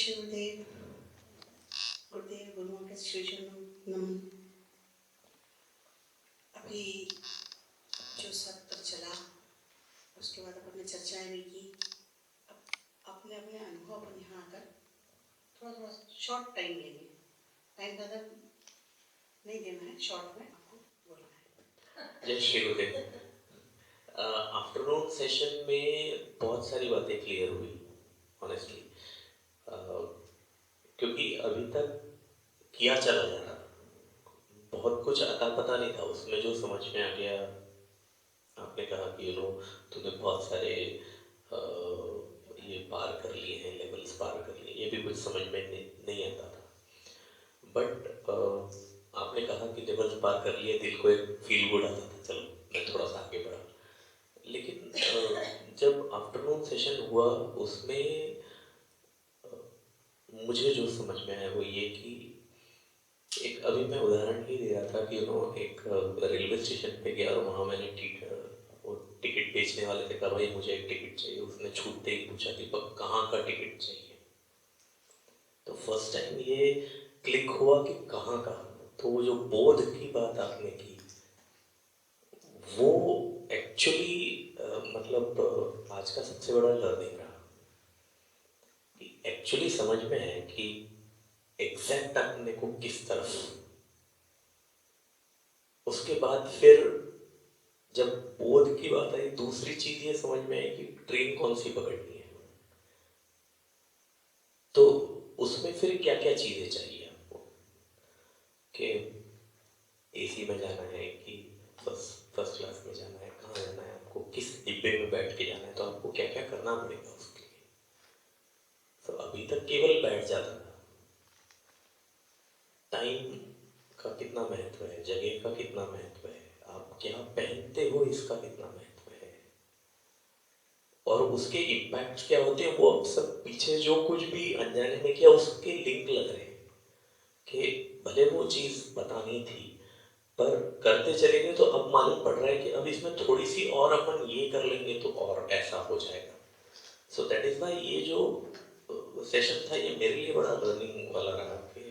शिवदेव गुरुदेव गुरुओं के श्रीचरणों नमन। अभी जो सत्र चला उसके बाद अपन ने चर्चाएं भी की। अब अपने अपने अनुभव अपन यहाँ आकर थोड़ा थोड़ा शॉर्ट टाइम लेंगे। टाइम ज़्यादा नहीं देना है, शॉर्ट में आपको बोलना है। जय श्री गुरुदेव। आफ्टरनून सेशन में बहुत सारी बातें क्लियर हुई ऑनेस्टली, क्योंकि अभी तक किया चला जा रहा, बहुत कुछ अता पता नहीं था। उसमें जो समझ में आ गया, आपने कहा कि तूने बहुत सारे ये पार कर लिए हैं, लेवल्स पार कर लिए, ये भी कुछ समझ में नहीं आता था। बट आपने कहा कि लेवल्स पार कर लिए, दिल को एक फील गुड आता था, चलो मैं थोड़ा सा आगे बढ़ा। लेकिन जब आफ्टरनून सेशन हुआ उसमें मुझे जो समझ में आया वो ये कि एक, अभी मैं उदाहरण ही दे रहा था कि एक रेलवे स्टेशन पे गया और वहाँ मैंने टिकट बेचने वाले से कहा भाई मुझे एक टिकट चाहिए। उसने छूटते ही पूछा दीपक कहाँ का टिकट चाहिए। तो फर्स्ट टाइम ये क्लिक हुआ कि कहाँ का। तो वो जो बोध की बात आपने की वो एक्चुअली मतलब आज का सबसे बड़ा लर्निंग रहा कि एक्चुअली समझ में है कि एग्जैक्ट अपने को किस तरफ। उसके बाद फिर जब बोध की बात आई दूसरी चीज ये समझ में आई कि ट्रेन कौन सी पकड़नी है। तो उसमें फिर क्या क्या चीजें चाहिए आपको कि एसी में जाना है कि फर्स्ट क्लास में जाना है, कहाँ जाना है आपको, किस डिब्बे में बैठ के जाना है, तो आपको क्या क्या करना पड़ेगा उसके लिए। तो अभी तक केवल बैठ जाता था। टाइम का कितना महत्व है, जगह का कितना महत्व है, आप क्या पहनते हो इसका कितना महत्व है, और उसके इम्पैक्ट क्या होते हैं, वो अब सब पीछे जो कुछ भी अनजाने में किया उसके लिंक लग रहे हैं कि भले वो चीज बतानी थी पर करते चले गए। तो अब मालूम पड़ रहा है कि अब इसमें थोड़ी सी और अपन ये कर लेंगे तो और ऐसा हो जाएगा। सो दैट इज वाई ये जो सेशन था ये मेरे लिए बड़ा लर्निंग वाला रहा कि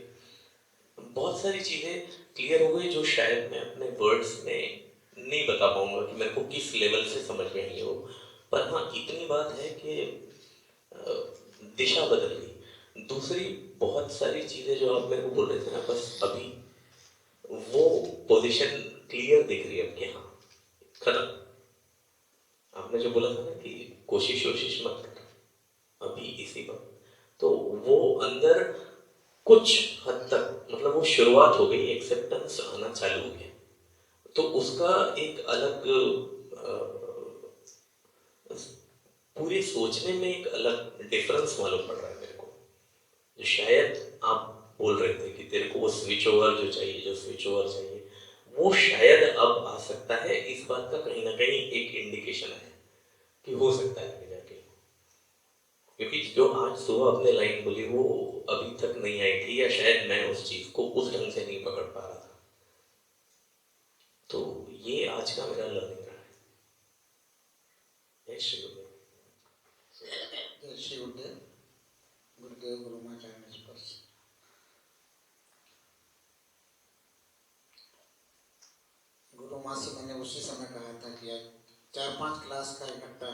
बहुत सारी चीजें क्लियर हो गई जो शायद मैं अपने वर्ड्स में नहीं बता पाऊंगा कि मेरे को किस लेवल से समझ में आई हो। पर हाँ इतनी बात है कि दिशा बदल गई। दूसरी बहुत सारी चीजें जो आप मेरे को बोल रहे थे ना, बस अभी वो पोजीशन क्लियर दिख रही है अब कि हाँ खत्म। आपने जो बोला था ना कि कोशिश वोशिश मत कर अभी इसी पर, तो वो अंदर कुछ हद तक मतलब वो शुरुआत हो गई, एक्सेप्टेंस आना चालू हो गया। तो उसका एक अलग पूरे सोचने में एक अलग डिफरेंस मालूम पड़ रहा है मेरे को। जो शायद आप बोल रहे थे कि तेरे को वो स्विच ओवर जो चाहिए, जो स्विच ओवर चाहिए वो शायद अब आ सकता है। इस बात का कहीं ना कहीं एक इंडिकेशन है कि हो सकता है आगे जाके, क्योंकि जो आज सुबह अपने लाइन बोली वो अभी तक नहीं आई थी, या शायद मैं उस चीज को उस ढंग से नहीं पकड़ पा रहा था। तो ये आज का मेरा लर्निंग रहा है। श्री गुरुदेव। जय श्री गुरुदेव। गुरुदेव गुरुमाचार्य स्पर्श। गुरु माँ से मैंने उसी समय कहा था कि आज 4-5 क्लास का इकट्ठा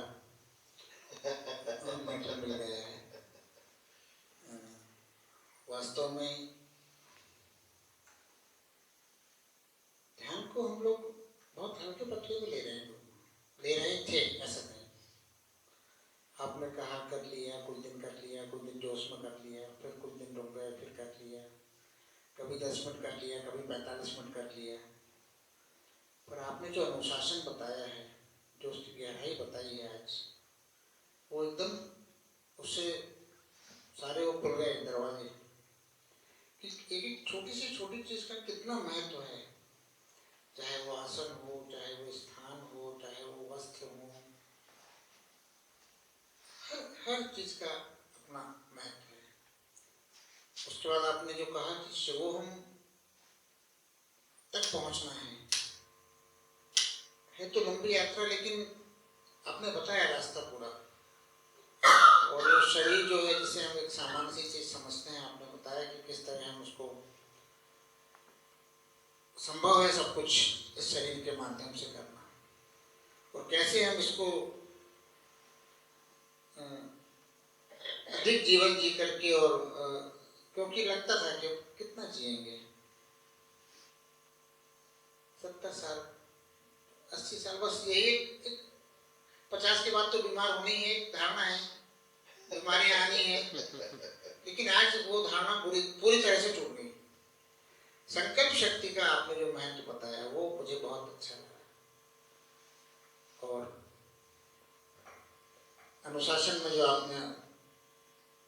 मैटर मिल गया है। वास्तव में ध्यान को हम लोग बहुत हल्के पत्ते में ले रहे थे, ऐसा नहीं। आपने कहा कर लिया, कुछ दिन कर लिया, कुछ दिन जोश में कर लिया, फिर कुछ दिन रुक गए, फिर कर लिया, कभी 10 मिनट कर लिया, कभी 45 मिनट कर लिया। पर आपने जो अनुशासन बताया है, जो उसकी गहराई बताई है आज, वो एकदम उससे सारे वो खुल गए दरवाजे कि एक एक छोटी चीज का कितना महत्व है। चाहे वो आसन हो, चाहे वो स्थान हो, चाहे वो वस्त्र हो, हर चीज का अपना महत्व है। उसके बाद आपने जो कहा कि शिवोहम तक पहुंचना है तो लंबी यात्रा, लेकिन आपने बताया रास्ता पूरा। और ये शरीर जो है जिसे हम एक सामान्य सी चीज समझते हैं, आपने बताया कि किस तरह हम उसको संभव है सब कुछ इस शरीर के माध्यम से करना, और कैसे हम इसको अधिक जीवन जी करके, और क्योंकि लगता था कि कितना जिएंगे, 70 साल 80 साल, बस यही 50 के बाद तो बीमार होनी है, एक धारणा है, बीमारियां आनी है। लेकिन आज वो धारणा पूरी तरह से टूट गई। संकल्प शक्ति का आपने जो महत्व बताया वो मुझे बहुत अच्छा लगा, और अनुशासन में जो आपने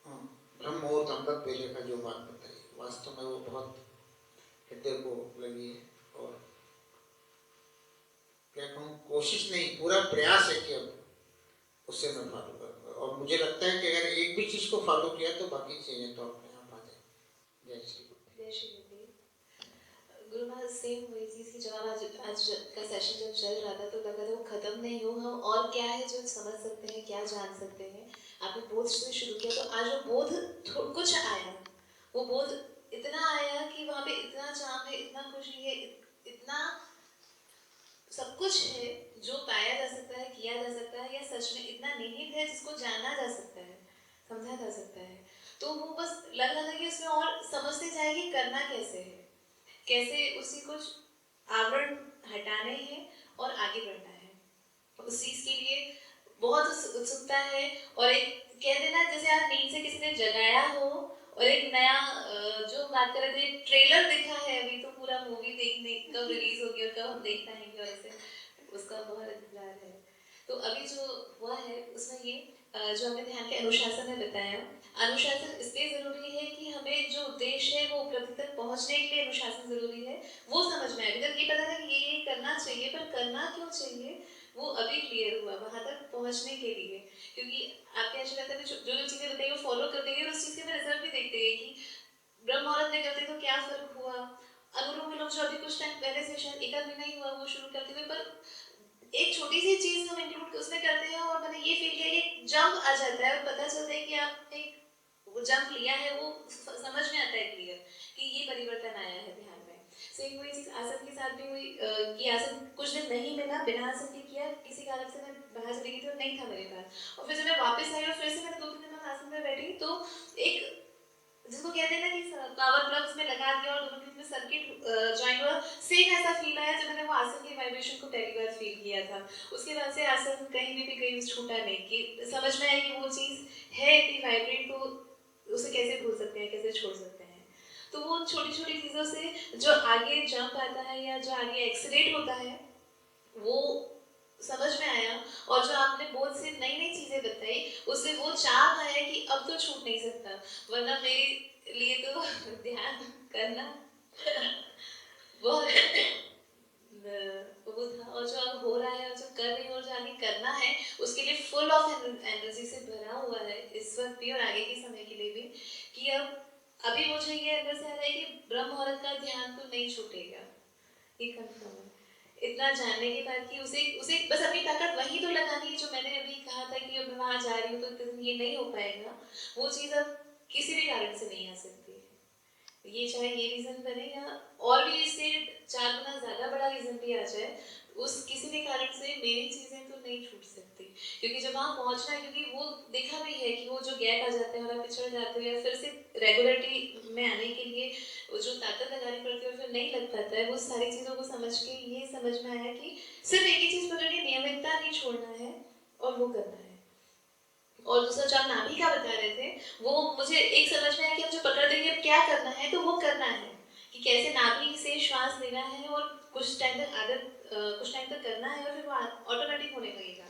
ब्रह्म मुहूर्त अमृत वेले का जो बात बताई, वास्तव में वो बहुत हृदय को लगी है, और क्या कहूँ, कोशिश नहीं, पूरा प्रयास है कि अब उससे मैं फॉलो करूँगा, और मुझे लगता है कि अगर एक भी चीज को फॉलो किया तो बाकी चीजें तो अपने आप आ जाए। जय श्री गुरु। जय श्री गुरुदेव। गुरु महाराज, सेम वही चीज की जब आज का सेशन जब चल रहा था तो लगा था वो खत्म नहीं हो, हम और क्या है जो समझ सकते हैं, क्या जान सकते हैं। आपने बोध से शुरू किया तो आज वो बोध कुछ आया, वो बोध इतना आया कि वहाँ पे इतना चाम है, इतना खुशी है, इतना सब कुछ है जो पाया जा सकता है, किया जा सकता है, या सच में इतना निहित है जिसको जाना जा सकता है, समझा जा सकता है। तो वो बस लग रहा था कि उसमें और समझते जाए कि करना कैसे है, कैसे उसी कुछ आवरण हटाने हैं और आगे बढ़ना है। उस चीज के लिए बहुत उत्सुकता है, और एक कह देना जैसे आप नींद से किसी ने जगाया हो, और एक नया जो बात कर रहे थे, ट्रेलर दिखा है, अभी तो पूरा मूवी देखने कब रिलीज होगी और कब हम देख पाएंगे, और ऐसे उसका बहुत इंतजार है। तो अभी जो हुआ है उसमें ये जो हमने ध्यान के अनुशासन में बताया, अनुशासन इसलिए जरूरी है कि हमें जो उद्देश्य है वो उपलब्धि तक पहुंचने के लिए अनुशासन जरूरी है, वो समझ में आए। अगर ये पता था कि ये करना चाहिए, पर करना क्यों चाहिए वो अभी क्लियर हुआ वहां तक पहुंचने के लिए। क्योंकि आपके ऐसे लगता है जो जो चीजें बताइए वो फॉलो कर देंगे, और उस चीज के रिजल्ट भी देखते हैं कि ब्रह्म मुहूर्त में करते तो क्या फर्क हुआ। अनुलोम विलोम जो अभी कुछ टाइम पहले से शायद एक आध महीना ही हुआ वो शुरू करते हुए, पर एक छोटी सी चीज हम इंक्लूड उसमें करते हैं और मैंने ये फील किया कि जंप आ जाता है, और पता चलता है कि आपने वो जंप लिया है, वो समझ में आता है क्लियर कि ये परिवर्तन आया है ध्यान में। सेम वही चीज आसन के साथ भी हुई कि आसन कुछ दिन नहीं मिला, बिना आसन के किया, किसी कारण से मैं बाहर चली गई थी और नहीं था मेरे पास, और फिर जब मैं वापस आई और फिर से मैंने 2-3 दिन बाद आसन में बैठी, तो एक जिसको कहते हैं ना कि पावर प्लग्स में लगा दिया और दोनों के बीच में सर्किट ज्वाइन हुआ, सेम ऐसा फील आया जब मैंने वो आसन के वाइब्रेशन को पहली बार फील किया था। उसके बाद से आसन कहीं भी कहीं छूटा नहीं, कि समझ में आया कि वो चीज़ है इतनी वाइब्रेंट, तो उसे कैसे भूल सकते हैं, कैसे छोड़ सकते हैं। तो वो छोटी छोटी चीज़ों से जो आगे जंप आता है या जो आगे एक्सीलेट होता है वो समझ में आया, और जो आपने बोध से नई नई चीजें बताई उससे वो चाह आया कि अब तो छूट नहीं सकता, वरना मेरे लिए तो ध्यान करना बहुत वो था, और जो अब हो रहा है और जो कर रही हूँ और जो आगे करना है उसके लिए फुल ऑफ एनर्जी से भरा हुआ है इस वक्त भी और आगे के समय के लिए भी, कि अब अभी मुझे ये अंदर से आ रहा है कि ब्रह्म मुहूर्त का ध्यान तो नहीं छूटेगा, ये कंफर्म है। इतना जानने के बाद कि उसे उसे बस अपनी ताकत वही तो लगानी है जो मैंने अभी कहा था कि अब मैं वहाँ जा रही हूँ तो ये नहीं हो पाएगा, वो चीज़ अब किसी भी कारण से नहीं आ सकती है। ये चाहे ये रीज़न बने या और भी इससे 4 गुना ज़्यादा बड़ा रीज़न भी आ जाए, उस किसी भी कारण से मेरी चीज़ें तो नहीं छूट सकती, क्योंकि जब वहाँ पहुँचना है, क्योंकि वो देखा भी है कि वो जो गैप आ जाते हैं और आप पिछड़ जाते हो या फिर से रेगुलरिटी में आने के लिए वो जो ताकत लगानी पड़ती है और फिर नहीं लग पाता है, वो सारी चीज़ों को समझ के ये समझ में आया कि सिर्फ एक ही चीज़ पकड़नी, नियमितता नहीं छोड़ना है और वो करना है। और दूसरा जो आप नाभि का बता रहे थे वो मुझे एक समझ में आया कि हम जो पकड़ देंगे अब क्या करना है, तो वो करना है कि कैसे नाभि से श्वास लेना है और कुछ टाइम तक कुछ टाइम तक करना है और फिर वो ऑटोमेटिक होने लगेगा,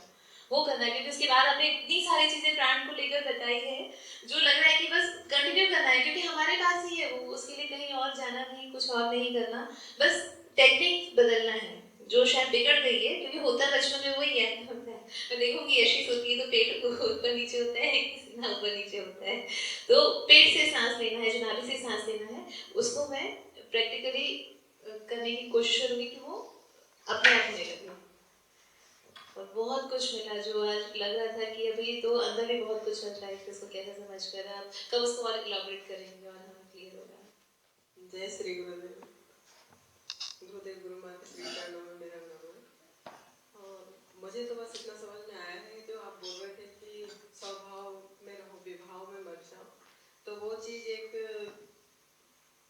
वो करना है। क्योंकि उसके बाद हमने इतनी सारी चीजें प्राण को लेकर बताई है जो लग रहा है कि बस कंटिन्यू करना है, क्योंकि हमारे पास ही है वो, उसके लिए कहीं और जाना नहीं, कुछ और नहीं करना, बस टेक्निक बदलना है जो शायद बिगड़ गई है, क्योंकि होता बचपन में वही है। मैं देखूंगी यशीस होती है तो पेट ऊपर नीचे होता है, सीना ऊपर नीचे होता है, तो पेट से सांस लेना है, जो नाभि से सांस लेना है, उसको मैं प्रैक्टिकली करने की कोशिश करूंगी कि वो अपने आप होने लगे, और बहुत कुछ मिला जो आज लग रहा था कि अभी तो अंदर भी बहुत कुछ है लाइफ इसको कैसे समझ कर आप कब उसको और इलाबोरेट करेंगे और हमें क्लियर होगा। जय श्री गुरुदेव। गुरुदेव गुरु माता श्री चरणों में मेरा नमन। और मुझे तो बस इतना समझ में आया है जो आप बोल रहे थे कि स्वभाव में रहो विभाव में मत जाओ, तो वो चीज़ एक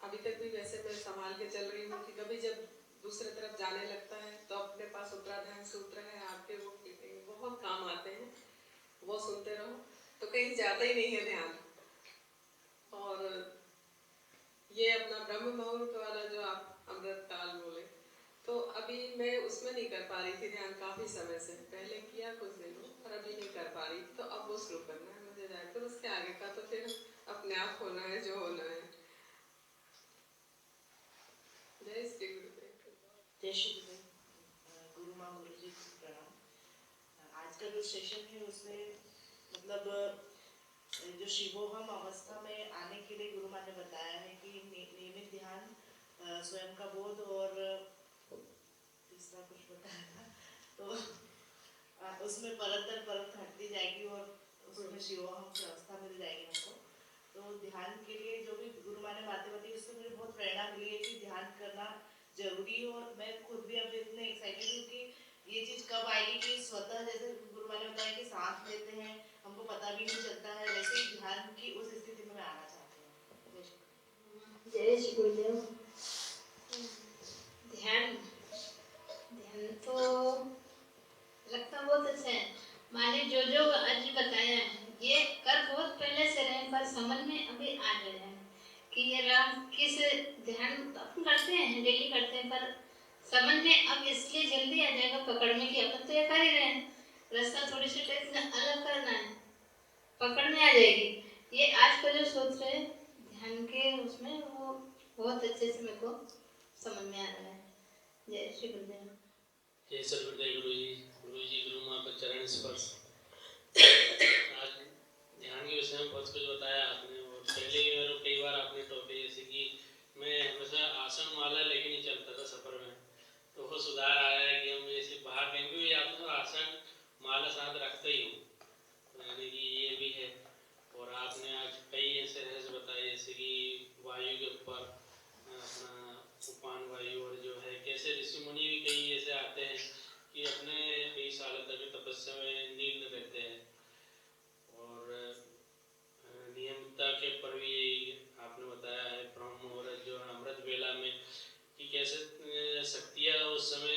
अभी तक भी वैसे मैं संभाल के चल रही हूँ कि कभी जब दूसरे तरफ जाने लगता है तो अपने पास उत्तराधान सूत्र है आपके, वो बहुत काम आते हैं, वो सुनते रहो तो कहीं जाता ही नहीं है ध्यान। और ये अपना ब्रह्म मुहूर्त वाला जो आप अमृत काल बोले, तो अभी मैं उसमें नहीं कर पा रही थी ध्यान, काफ़ी समय से पहले किया कुछ दिनों, पर अभी नहीं कर पा रही, तो अब वो शुरू करना है मुझे जाकर, उसके आगे का तो फिर अपने आप होना है जो होना है। जय श्री गुरुदेव। जय श्री गुरुदेव। गुरु माँ गुरु जी को प्रणाम। आज का जो सेशन है उसमें मतलब जो शिवोहम अवस्था में आने के लिए गुरु माँ ने बताया है कि नियमित ध्यान, स्वयं का बोध और तीसरा कुछ बताया था, तो उसमें परत दर परत हटती जाएगी और उसमें शिवोहम की अवस्था मिल जाएगी हमको। तो ध्यान के लिए जो भी गुरु माँ ने बातें बताई उससे मुझे बहुत प्रेरणा मिली है कि ध्यान करना जरूरी है। और मैं खुद भी अब इतने एक्साइटेड हूँ कि ये चीज़ कब आएगी कि स्वतः, जैसे गुरु माँ ने बताया कि सांस लेते हैं हमको पता भी नहीं चलता है, वैसे ही ध्यान की उस स्थिति में मैं आना चाहती हूँ। जय श्री गुरुदेव। ध्यान ध्यान तो लगता बहुत अच्छा है। माने जो जो आज बताया है ये कर बहुत पहले से रहे, पर समझ में अभी आ गया है कि ये राम किस ध्यान अपन करते हैं, डेली करते हैं, पर समझ में अब इसलिए जल्दी आ जाएगा पकड़ में कि अपन तो ये कर ही रहे हैं, रास्ता थोड़ी सी टेक्निक अलग करना है, पकड़ में आ जाएगी। ये आज का जो सोच रहे ध्यान के उसमें वो बहुत अच्छे से मेरे को समझ में आ रहा है। जय श्री गुरुदेव। जय सदगुरुदेव गुरु जी गुरु माँ का चरण स्पर्श। आज ध्यान के विषय में बहुत कुछ बताया आपने, और पहले ही और कई बार आपने टॉपिक जैसे कि मैं हमेशा आसन माला लेके नहीं चलता था सफ़र में, तो वो सुधार आया है कि हम जैसे बाहर कहीं भी जाते हैं आसन माला साथ रखते ही हूँ, तो यानी कि ये भी है। और आपने आज कई ऐसे रहस्य बताए जैसे कि वायु के ऊपर अपना उपान वायु, और जो है कैसे ऋषि मुनि भी कई ऐसे आते हैं कि अपने कई सालों तक तपस्या में लीन रहते हैं। और नियमितता के पर भी आपने बताया है, ब्रह्म मुहूर्त जो है अमृत वेला में कि कैसे शक्तियाँ उस समय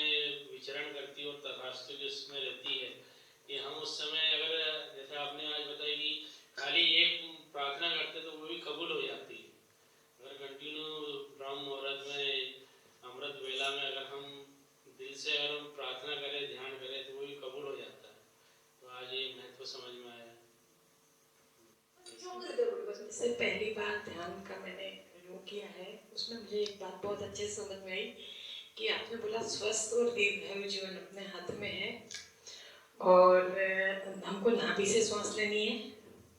विचरण करती है और तथास्तु की उसमें रहती है कि हम उस समय अगर जैसे आपने आज बताया कि खाली एक प्रार्थना करते तो वो भी कबूल हो जाती है। अगर कंटिन्यू ब्रह्म मुहूर्त में अमृत वेला में अगर हम दिल से अगर हम प्रार्थना करें ध्यान करें तो वो भी कबूल हो जाता है। तो आज ये महत्व समझ में आया। इससे पहली बार ध्यान का मैंने योग किया है, उसमें मुझे एक बात बहुत अच्छे से समझ में आई कि आपने बोला स्वस्थ और दीर्घायु जीवन अपने हाथ में है, और हमको नाभि से सांस लेनी है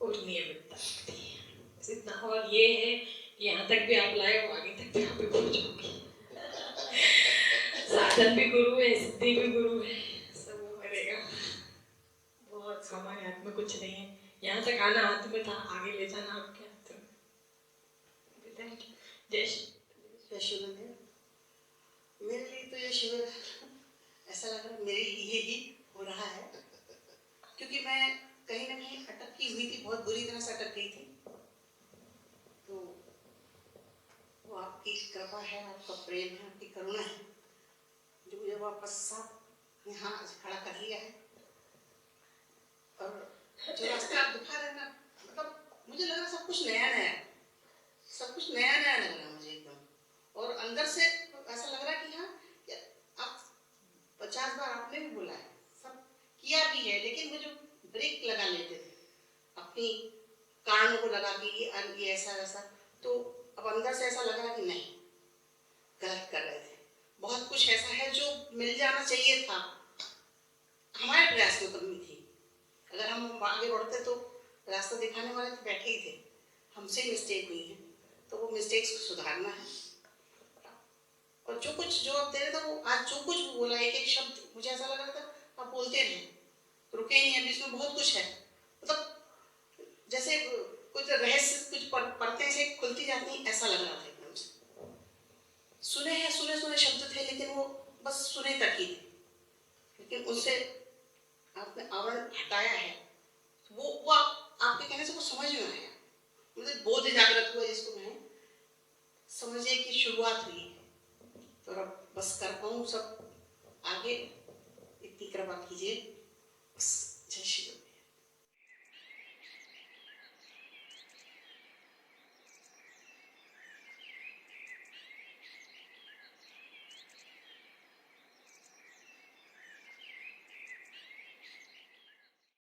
और नियमितता रखनी है, बस इतना। और ये है कि यहाँ तक भी आप लाए हो, आगे तक भी आप भी पहुँचोगे। साधन भी गुरु है, सिद्धि भी गुरु है, सब वो करेगा। बहुत हमारे हाथ में कुछ नहीं है, यहाँ तक आना हाथ में था, आगे ले जाना आपके हाथ में। Thank you. जय जय गुरुदेव। मेरे लिए तो ये शिविर ऐसा लग रहा है मेरे लिए ही हो रहा है, क्योंकि मैं कहीं ना कहीं अटकी हुई थी, बहुत बुरी तरह से अटक गई थी। तो वो आपकी कृपा है, आपका प्रेम है, आपकी करुणा है जो मुझे वापस साथ यहाँ खड़ा कर लिया है। और जो रास्ता आप दिखा रहे हैं ना, मतलब मुझे लग रहा सब कुछ नया नया, सब कुछ नया नया लग रहा है मुझे एकदम। और अंदर से ऐसा लग रहा है कि हाँ आप 50 बार आपने भी बोला है, सब किया भी है, लेकिन वो जो ब्रेक लगा लेते थे अपनी कानों को लगा के ये ऐसा वैसा, तो अब अंदर से ऐसा लग रहा कि नहीं, गलत कर रहे थे। बहुत कुछ ऐसा है जो मिल जाना चाहिए था, हमारे प्रयास में कमी थी। अगर हम आगे बढ़ते तो रास्ता दिखाने वाले तो बैठे ही थे, हमसे मिस्टेक हुई है, तो वो मिस्टेक्स को सुधारना है। और जो कुछ जो आप दे रहे थे, वो आज जो कुछ भी बोला, एक एक शब्द मुझे ऐसा लग रहा था आप बोलते रहे, रुके ही नहीं, अभी इसमें बहुत कुछ है। मतलब जैसे कुछ रहस्य, कुछ परतें से खुलती जाती हैं, ऐसा लग रहा था एकदम से। सुने शब्द थे, लेकिन वो बस सुने तक ही थे, लेकिन उससे आपने आवरण हटाया है, वो आपके कहने से वो समझ में आया, मतलब बोध जागृत हुआ जिसको कहें, समझने की शुरुआत हुई है। तो अब बस कर पाऊँ सब आगे, इतनी कृपा कीजिए।